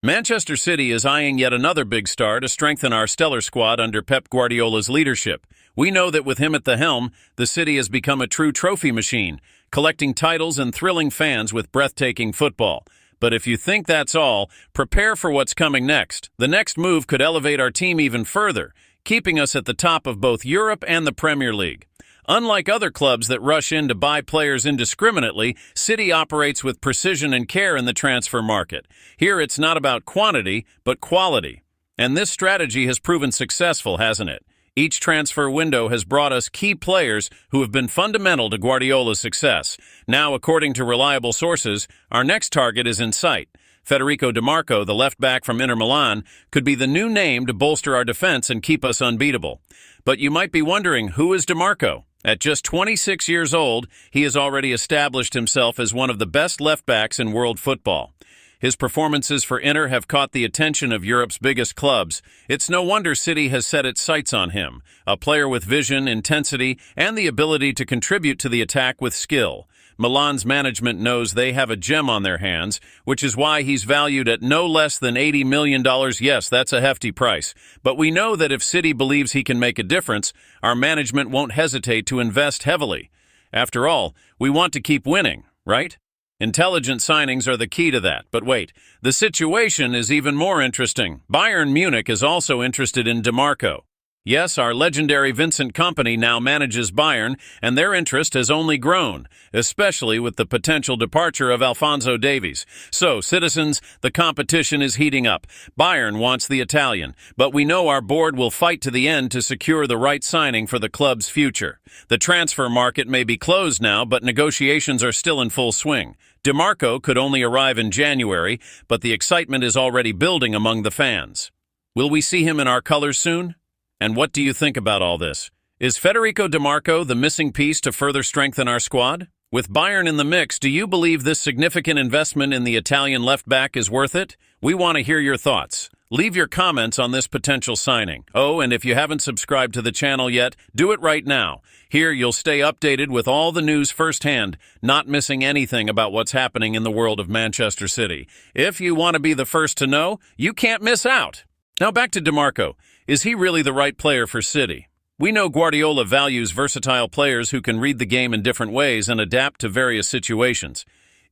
Manchester City is eyeing yet another big star to strengthen our stellar squad under Pep Guardiola's leadership. We know that with him at the helm, the city has become a true trophy machine, collecting titles and thrilling fans with breathtaking football. But if you think that's all, prepare for what's coming next. The next move could elevate our team even further, keeping us at the top of both Europe and the Premier League. Unlike other clubs that rush in to buy players indiscriminately, City operates with precision and care in the transfer market. Here it's not about quantity, but quality. And this strategy has proven successful, hasn't it? Each transfer window has brought us key players who have been fundamental to Guardiola's success. Now, according to reliable sources, our next target is in sight. Federico Dimarco, the left-back from Inter Milan, could be the new name to bolster our defense and keep us unbeatable. But you might be wondering, who is Dimarco? At just 26 years old, he has already established himself as one of the best left-backs in world football. His performances for Inter have caught the attention of Europe's biggest clubs. It's no wonder City has set its sights on him, a player with vision, intensity, and the ability to contribute to the attack with skill. Milan's management knows they have a gem on their hands, which is why he's valued at no less than $80 million. Yes, that's a hefty price. But we know that if City believes he can make a difference, our management won't hesitate to invest heavily. After all, we want to keep winning, right? Intelligent signings are the key to that. But wait, the situation is even more interesting. Bayern Munich is also interested in Dimarco. Yes, our legendary Vincent Kompany now manages Bayern, and their interest has only grown, especially with the potential departure of Alphonso Davies. So, citizens, the competition is heating up. Bayern wants the Italian, but we know our board will fight to the end to secure the right signing for the club's future. The transfer market may be closed now, but negotiations are still in full swing. Dimarco could only arrive in January, but the excitement is already building among the fans. Will we see him in our colors soon? And what do you think about all this? Is Federico Dimarco the missing piece to further strengthen our squad? With Bayern in the mix, do you believe this significant investment in the Italian left-back is worth it? We want to hear your thoughts. Leave your comments on this potential signing. Oh, and if you haven't subscribed to the channel yet, do it right now. Here you'll stay updated with all the news firsthand, not missing anything about what's happening in the world of Manchester City. If you want to be the first to know, you can't miss out. Now back to Dimarco. Is he really the right player for City? We know Guardiola values versatile players who can read the game in different ways and adapt to various situations.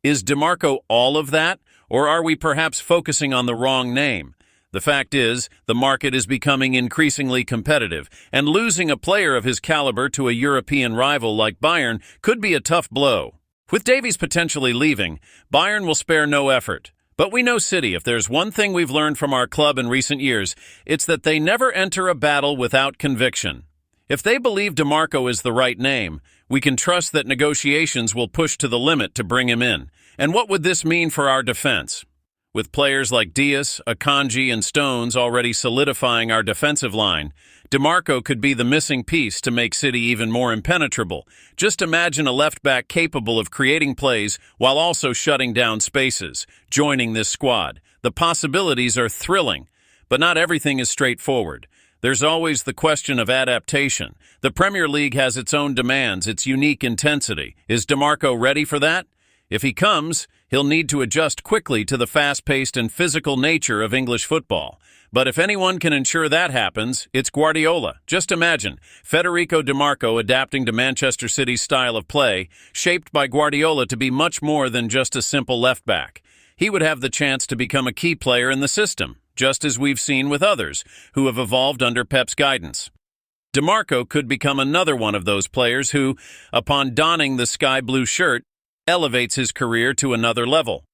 Is Dimarco all of that, or are we perhaps focusing on the wrong name? The fact is, the market is becoming increasingly competitive, and losing a player of his caliber to a European rival like Bayern could be a tough blow. With Davies potentially leaving, Bayern will spare no effort. But we know City, if there's one thing we've learned from our club in recent years, it's that they never enter a battle without conviction. If they believe Dimarco is the right name, we can trust that negotiations will push to the limit to bring him in. And what would this mean for our defense? With players like Diaz, Akanji, and Stones already solidifying our defensive line, Dimarco could be the missing piece to make City even more impenetrable. Just imagine a left-back capable of creating plays while also shutting down spaces, joining this squad. The possibilities are thrilling, but not everything is straightforward. There's always the question of adaptation. The Premier League has its own demands, its unique intensity. Is Dimarco ready for that? If he comes, he'll need to adjust quickly to the fast-paced and physical nature of English football. But if anyone can ensure that happens, it's Guardiola. Just imagine Federico Dimarco adapting to Manchester City's style of play, shaped by Guardiola to be much more than just a simple left-back. He would have the chance to become a key player in the system, just as we've seen with others who have evolved under Pep's guidance. Dimarco could become another one of those players who, upon donning the sky blue shirt, elevates his career to another level.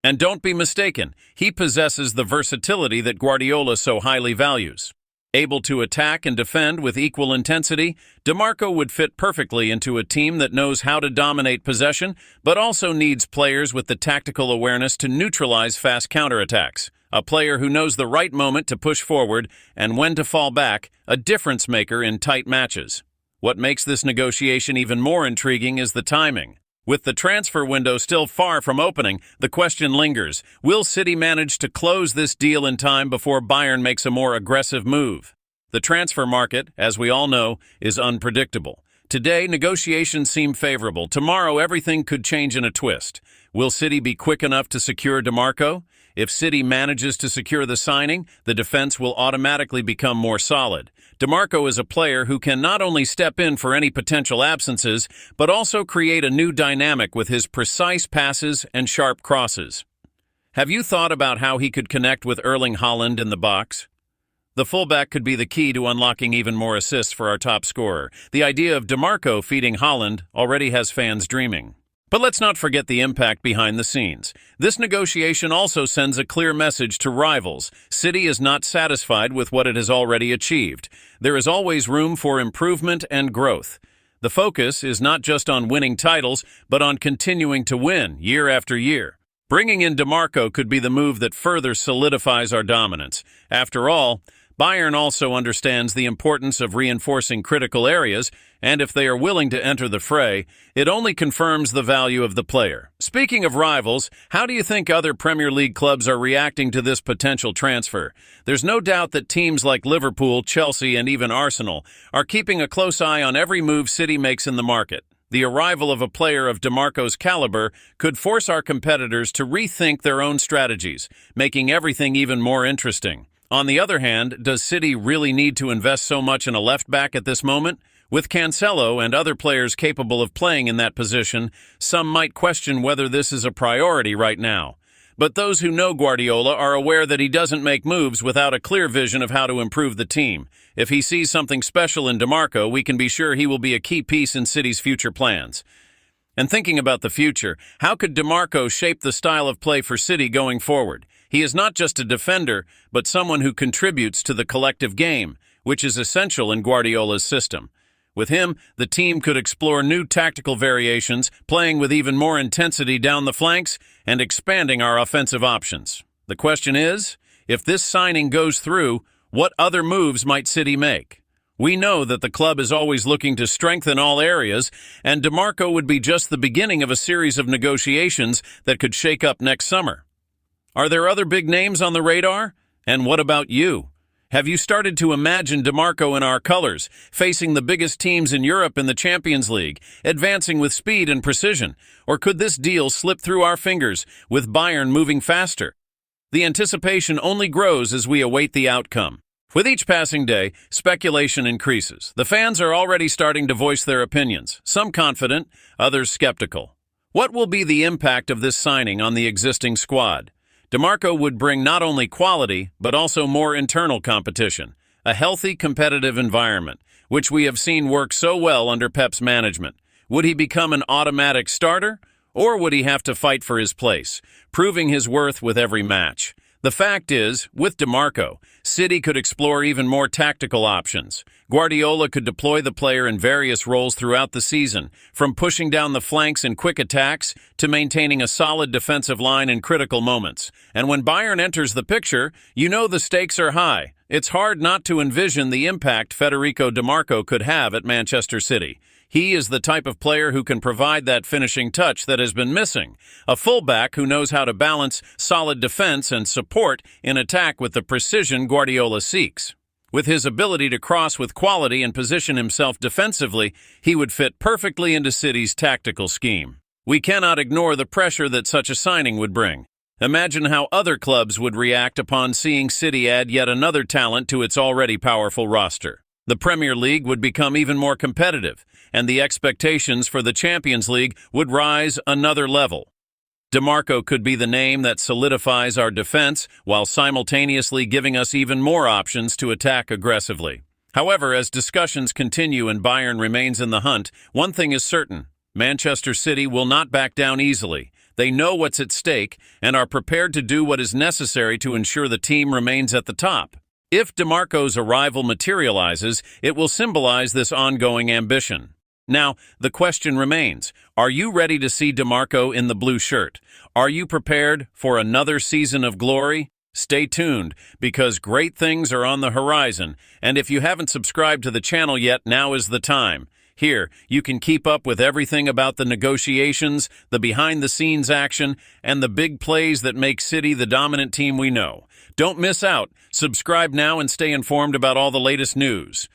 And don't be mistaken, he possesses the versatility that Guardiola so highly values. Able to attack and defend with equal intensity, Dimarco would fit perfectly into a team that knows how to dominate possession, but also needs players with the tactical awareness to neutralize fast counterattacks. A player who knows the right moment to push forward and when to fall back, a difference maker in tight matches. What makes this negotiation even more intriguing is the timing. With the transfer window still far from opening, the question lingers. Will City manage to close this deal in time before Bayern makes a more aggressive move? The transfer market, as we all know, is unpredictable. Today, negotiations seem favorable. Tomorrow, everything could change in a twist. Will City be quick enough to secure Dimarco? If City manages to secure the signing, the defense will automatically become more solid. DeMarco is a player who can not only step in for any potential absences, but also create a new dynamic with his precise passes and sharp crosses. Have you thought about how he could connect with Erling Haaland in the box? The fullback could be the key to unlocking even more assists for our top scorer. The idea of DeMarco feeding Haaland already has fans dreaming. But let's not forget the impact behind the scenes. This negotiation also sends a clear message to rivals. City is not satisfied with what it has already achieved. There is always room for improvement and growth. The focus is not just on winning titles, but on continuing to win year after year. Bringing in DeMarco could be the move that further solidifies our dominance. After all, Bayern also understands the importance of reinforcing critical areas, and if they are willing to enter the fray, it only confirms the value of the player. Speaking of rivals, how do you think other Premier League clubs are reacting to this potential transfer? There's no doubt that teams like Liverpool, Chelsea, and even Arsenal are keeping a close eye on every move City makes in the market. The arrival of a player of DeMarco's caliber could force our competitors to rethink their own strategies, making everything even more interesting. On the other hand, does City really need to invest so much in a left-back at this moment? With Cancelo and other players capable of playing in that position, some might question whether this is a priority right now. But those who know Guardiola are aware that he doesn't make moves without a clear vision of how to improve the team. If he sees something special in DeMarco, we can be sure he will be a key piece in City's future plans. And thinking about the future, how could DeMarco shape the style of play for City going forward? He is not just a defender, but someone who contributes to the collective game, which is essential in Guardiola's system. With him, the team could explore new tactical variations, playing with even more intensity down the flanks and expanding our offensive options. The question is, if this signing goes through, what other moves might City make? We know that the club is always looking to strengthen all areas, and DeMarco would be just the beginning of a series of negotiations that could shake up next summer. Are there other big names on the radar? And what about you? Have you started to imagine DeMarco in our colors, facing the biggest teams in Europe in the Champions League, advancing with speed and precision? Or could this deal slip through our fingers, with Bayern moving faster? The anticipation only grows as we await the outcome. With each passing day, speculation increases. The fans are already starting to voice their opinions, some confident, others skeptical. What will be the impact of this signing on the existing squad? DeMarco would bring not only quality, but also more internal competition, a healthy competitive environment, which we have seen work so well under Pep's management. Would he become an automatic starter, or would he have to fight for his place, proving his worth with every match? The fact is, with DeMarco, City could explore even more tactical options. Guardiola could deploy the player in various roles throughout the season, from pushing down the flanks in quick attacks to maintaining a solid defensive line in critical moments. And when Bayern enters the picture, you know the stakes are high. It's hard not to envision the impact Federico DeMarco could have at Manchester City. He is the type of player who can provide that finishing touch that has been missing, a fullback who knows how to balance solid defense and support in attack with the precision Guardiola seeks. With his ability to cross with quality and position himself defensively, he would fit perfectly into City's tactical scheme. We cannot ignore the pressure that such a signing would bring. Imagine how other clubs would react upon seeing City add yet another talent to its already powerful roster. The Premier League would become even more competitive, and the expectations for the Champions League would rise another level. DeMarco could be the name that solidifies our defense while simultaneously giving us even more options to attack aggressively. However, as discussions continue and Bayern remains in the hunt, one thing is certain: Manchester City will not back down easily. They know what's at stake and are prepared to do what is necessary to ensure the team remains at the top. If DeMarco's arrival materializes, it will symbolize this ongoing ambition. Now, the question remains, are you ready to see DeMarco in the blue shirt? Are you prepared for another season of glory? Stay tuned, because great things are on the horizon, and if you haven't subscribed to the channel yet, now is the time. Here, you can keep up with everything about the negotiations, the behind-the-scenes action, and the big plays that make City the dominant team we know. Don't miss out. Subscribe now and stay informed about all the latest news.